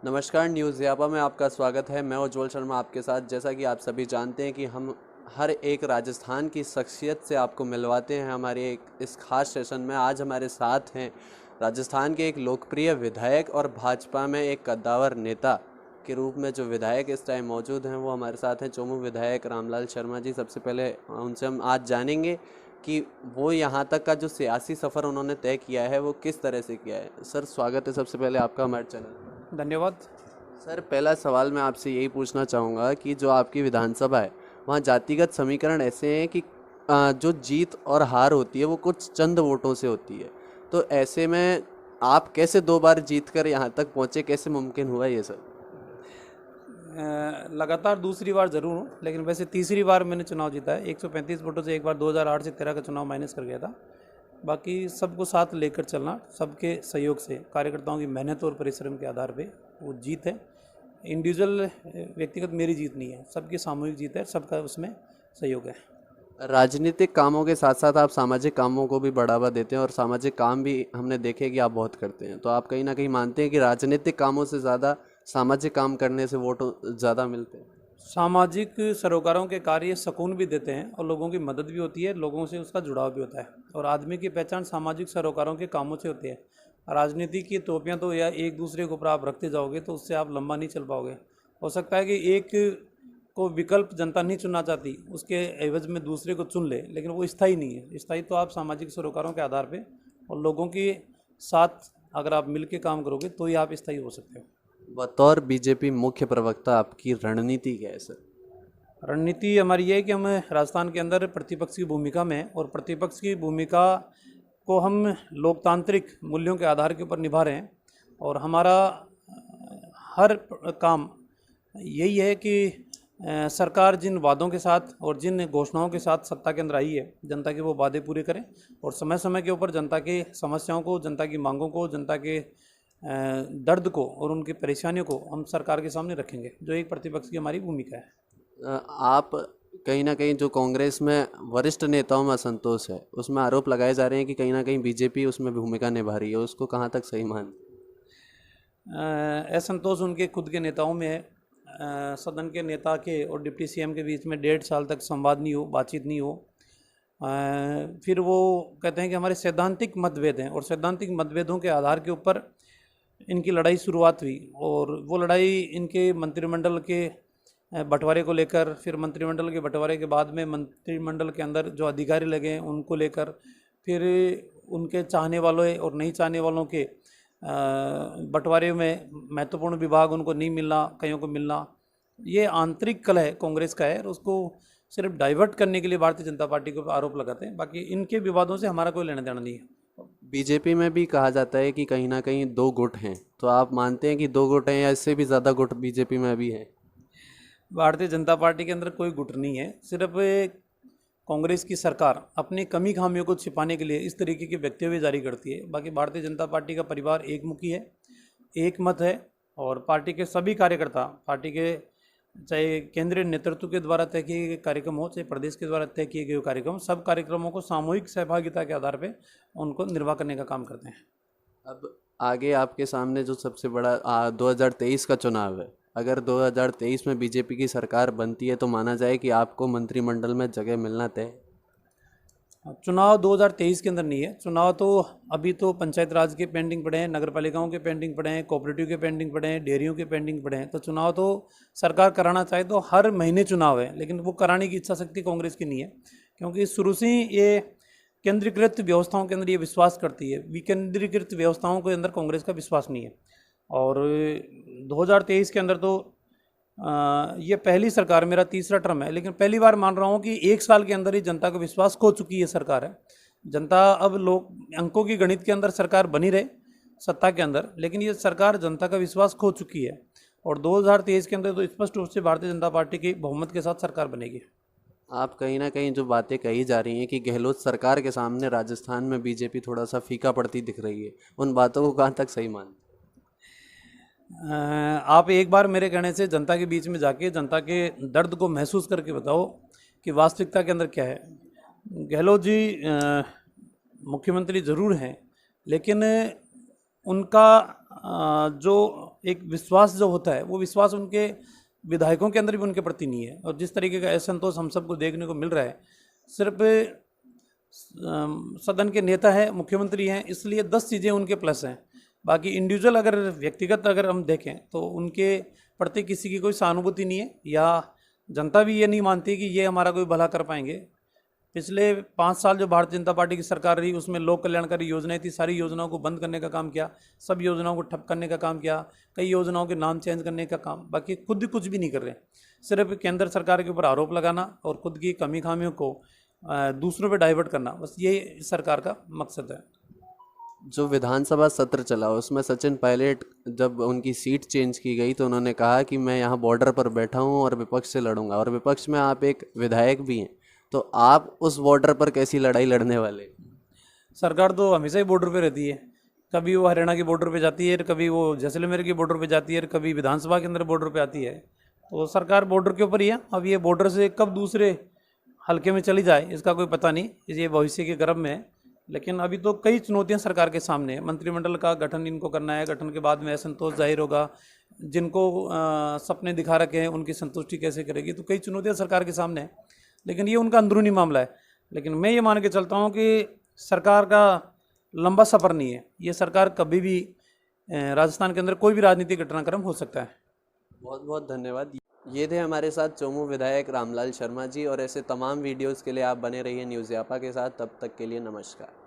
नमस्कार, न्यूज़ ज़्यापा में आपका स्वागत है। मैं उज्ज्वल शर्मा आपके साथ। जैसा कि आप सभी जानते हैं कि हम हर एक राजस्थान की शख्सियत से आपको मिलवाते हैं हमारे इस खास सेशन में। आज हमारे साथ हैं राजस्थान के एक लोकप्रिय विधायक और भाजपा में एक कद्दावर नेता के रूप में जो विधायक इस टाइम मौजूद हैं वो हमारे साथ हैं चोमू विधायक रामलाल शर्मा जी। सबसे पहले उनसे हम आज जानेंगे कि वो यहाँ तक का जो सियासी सफ़र उन्होंने तय किया है वो किस तरह से किया है। सर, स्वागत है सबसे पहले आपका हमारे चैनल। धन्यवाद। सर, पहला सवाल मैं आपसे यही पूछना चाहूँगा कि जो आपकी विधानसभा है वहाँ जातिगत समीकरण ऐसे हैं कि जो जीत और हार होती है वो कुछ चंद वोटों से होती है। तो ऐसे में आप कैसे 2 बार जीत कर यहाँ तक पहुँचे, कैसे मुमकिन हुआ ये सब? लगातार दूसरी बार ज़रूर हूँ, लेकिन वैसे तीसरी बार मैंने चुनाव जीता है। 135 वोटों से एक बार 2008 से 13 का चुनाव माइनस कर गया था। बाकी सबको साथ लेकर चलना, सबके सहयोग से, कार्यकर्ताओं की मेहनत और परिश्रम के आधार पे वो जीत है। इंडिविजुअल व्यक्तिगत मेरी जीत नहीं है, सबकी सामूहिक जीत है, सबका उसमें सहयोग है। राजनीतिक कामों के साथ साथ आप सामाजिक कामों को भी बढ़ावा देते हैं और सामाजिक काम भी हमने देखे कि आप बहुत करते हैं। तो आप कहीं ना कहीं मानते हैं कि राजनीतिक कामों से ज़्यादा सामाजिक काम करने से वोट ज़्यादा मिलते हैं? सामाजिक सरोकारों के कार्य सुकून भी देते हैं और लोगों की मदद भी होती है, लोगों से उसका जुड़ाव भी होता है। और आदमी की पहचान सामाजिक सरोकारों के कामों से होती है। राजनीति की टोपियाँ तो या एक दूसरे के ऊपर आप रखते जाओगे तो उससे आप लंबा नहीं चल पाओगे। हो सकता है कि एक को विकल्प जनता नहीं चुनना चाहती, उसके एवज में दूसरे को चुन ले, लेकिन वो स्थायी नहीं है। स्थायी तो आप सामाजिक सरोकारों के आधार पर और लोगों के साथ अगर आप मिल के काम करोगे तो ही आप स्थायी हो सकते हो। बतौर बीजेपी मुख्य प्रवक्ता आपकी रणनीति क्या है सर? रणनीति हमारी ये है कि हम राजस्थान के अंदर प्रतिपक्ष की भूमिका में हैं और प्रतिपक्ष की भूमिका को हम लोकतांत्रिक मूल्यों के आधार के ऊपर निभा रहे हैं। और हमारा हर काम यही है कि सरकार जिन वादों के साथ और जिन घोषणाओं के साथ सत्ता के अंदर आई है, जनता के वो वादे पूरे करें और समय समय के ऊपर जनता की समस्याओं को, जनता की मांगों को, जनता के दर्द को और उनकी परेशानियों को हम सरकार के सामने रखेंगे, जो एक प्रतिपक्ष की हमारी भूमिका है। आप कहीं ना कहीं जो कांग्रेस में वरिष्ठ नेताओं में असंतोष है उसमें आरोप लगाए जा रहे हैं कि कहीं ना कहीं बीजेपी उसमें भूमिका निभा रही है, उसको कहाँ तक सही मान? असंतोष उनके खुद के नेताओं में है। सदन के नेता के और डिप्टी सीएम के बीच में 1.5 साल तक संवाद नहीं हो, बातचीत नहीं हो। फिर वो कहते हैं कि हमारे सैद्धांतिक मतभेद हैं और सैद्धांतिक मतभेदों के आधार के ऊपर इनकी लड़ाई शुरुआत हुई। और वो लड़ाई इनके मंत्रिमंडल के बंटवारे को लेकर, फिर मंत्रिमंडल के बंटवारे के बाद में मंत्रिमंडल के अंदर जो अधिकारी लगे उनको लेकर, फिर उनके चाहने वालों और नहीं चाहने वालों के बंटवारे में महत्वपूर्ण विभाग उनको नहीं मिलना, कईयों को मिलना, ये आंतरिक कलह कांग्रेस का है और उसको सिर्फ डाइवर्ट करने के लिए भारतीय जनता पार्टी को आरोप लगाते हैं। बाकी इनके विवादों से हमारा कोई लेना देना नहीं है। बीजेपी में भी कहा जाता है कि कहीं ना कहीं 2 गुट हैं, तो आप मानते हैं कि 2 गुट हैं या इससे भी ज़्यादा गुट बीजेपी में भी है? भारतीय जनता पार्टी के अंदर कोई गुट नहीं है। सिर्फ कांग्रेस की सरकार अपनी कमी खामियों को छिपाने के लिए इस तरीके की वक्तव्य जारी करती है। बाकी भारतीय जनता पार्टी का परिवार एकमुखी है, एक मत है। और पार्टी के सभी कार्यकर्ता, पार्टी के चाहे केंद्रीय नेतृत्व के द्वारा तय किए गए कार्यक्रम हो, चाहे प्रदेश के द्वारा तय किए गए कार्यक्रम, सब कार्यक्रमों को सामूहिक सहभागिता के आधार पर उनको निर्वाह करने का काम करते हैं। अब आगे आपके सामने जो सबसे बड़ा 2023 का चुनाव है, अगर 2023 में बीजेपी की सरकार बनती है तो माना जाए कि आपको मंत्रिमंडल में जगह मिलना तय है? चुनाव 2023 के अंदर नहीं है। चुनाव तो अभी तो पंचायत राज के पेंडिंग पड़े हैं, नगर पालिकाओं के पेंडिंग पड़े हैं, कोऑपरेटिव के पेंडिंग पड़े हैं, डेयरियों के पेंडिंग पड़े हैं। तो चुनाव तो सरकार कराना चाहे तो हर महीने चुनाव है, लेकिन वो कराने की इच्छा शक्ति कांग्रेस की नहीं है, क्योंकि शुरू से ही ये केंद्रीकृत व्यवस्थाओं के अंदर ये विश्वास करती है। विकेंद्रीकृत व्यवस्थाओं के अंदर कांग्रेस का विश्वास नहीं है। और 2023 के अंदर तो ये पहली सरकार, मेरा तीसरा टर्म है, लेकिन पहली बार मान रहा हूँ कि 1 साल के अंदर ही जनता का विश्वास खो चुकी है सरकार है। जनता अब लोग अंकों की गणित के अंदर सरकार बनी रहे सत्ता के अंदर, लेकिन ये सरकार जनता का विश्वास खो चुकी है। और 2023 के अंदर तो स्पष्ट रूप से भारतीय जनता पार्टी की बहुमत के साथ सरकार बनेगी। आप कहीं ना कहीं जो बातें कही जा रही हैं कि गहलोत सरकार के सामने राजस्थान में बीजेपी थोड़ा सा फीका पड़ती दिख रही है, उन बातों को कहाँ तक सही मान? आप एक बार मेरे कहने से जनता के बीच में जाके जनता के दर्द को महसूस करके बताओ कि वास्तविकता के अंदर क्या है। गहलोत जी मुख्यमंत्री ज़रूर हैं, लेकिन उनका जो एक विश्वास जो होता है वो विश्वास उनके विधायकों के अंदर भी उनके प्रति नहीं है। और जिस तरीके का असंतोष हम सबको देखने को मिल रहा है, सिर्फ सदन के नेता हैं, मुख्यमंत्री हैं, इसलिए 10 चीज़ें उनके प्लस हैं। बाकी इंडिविजुअल अगर व्यक्तिगत अगर हम देखें तो उनके प्रति किसी की कोई सहानुभूति नहीं है, या जनता भी ये नहीं मानती कि ये हमारा कोई भला कर पाएंगे। पिछले 5 साल जो भारतीय जनता पार्टी की सरकार रही, उसमें लोक कल्याणकारी योजनाएं थी, सारी योजनाओं को बंद करने का काम किया, सब योजनाओं को ठप करने का काम किया, कई योजनाओं के नाम चेंज करने का काम, बाकी खुद कुछ भी नहीं कर रहे। सिर्फ केंद्र सरकार के ऊपर आरोप लगाना और खुद की कमी खामियों को दूसरों पे डाइवर्ट करना, बस ये इस सरकार का मकसद है। जो विधानसभा सत्र चला उसमें सचिन पायलट जब उनकी सीट चेंज की गई तो उन्होंने कहा कि मैं यहाँ बॉर्डर पर बैठा हूँ और विपक्ष से लड़ूंगा, और विपक्ष में आप एक विधायक भी हैं, तो आप उस बॉर्डर पर कैसी लड़ाई लड़ने वाले? सरकार तो हमेशा ही बॉर्डर पे रहती है, कभी वो हरियाणा की बॉर्डर पे जाती है, कभी वो जैसलमेर की बॉर्डर पे जाती है, कभी विधानसभा के अंदर बॉर्डर पे आती है। तो सरकार बॉर्डर के ऊपर ही है। अब ये बॉर्डर से कब दूसरे हल्के में चली जाए इसका कोई पता नहीं, ये भविष्य के गर्भ में है। लेकिन अभी तो कई चुनौतियां सरकार के सामने है। मंत्रिमंडल का गठन इनको करना है, गठन के बाद में असंतोष जाहिर होगा, जिनको सपने दिखा रखे हैं उनकी संतुष्टि कैसे करेगी, तो कई चुनौतियां सरकार के सामने है। लेकिन ये उनका अंदरूनी मामला है। लेकिन मैं ये मान के चलता हूँ कि सरकार का लंबा सफ़र नहीं है, ये सरकार कभी भी राजस्थान के अंदर कोई भी राजनीतिक घटनाक्रम हो सकता है। बहुत बहुत धन्यवाद। ये थे हमारे साथ चोमू विधायक रामलाल शर्मा जी, और ऐसे तमाम वीडियोस के लिए आप बने रहिए न्यूज़ यापा के साथ। तब तक के लिए नमस्कार।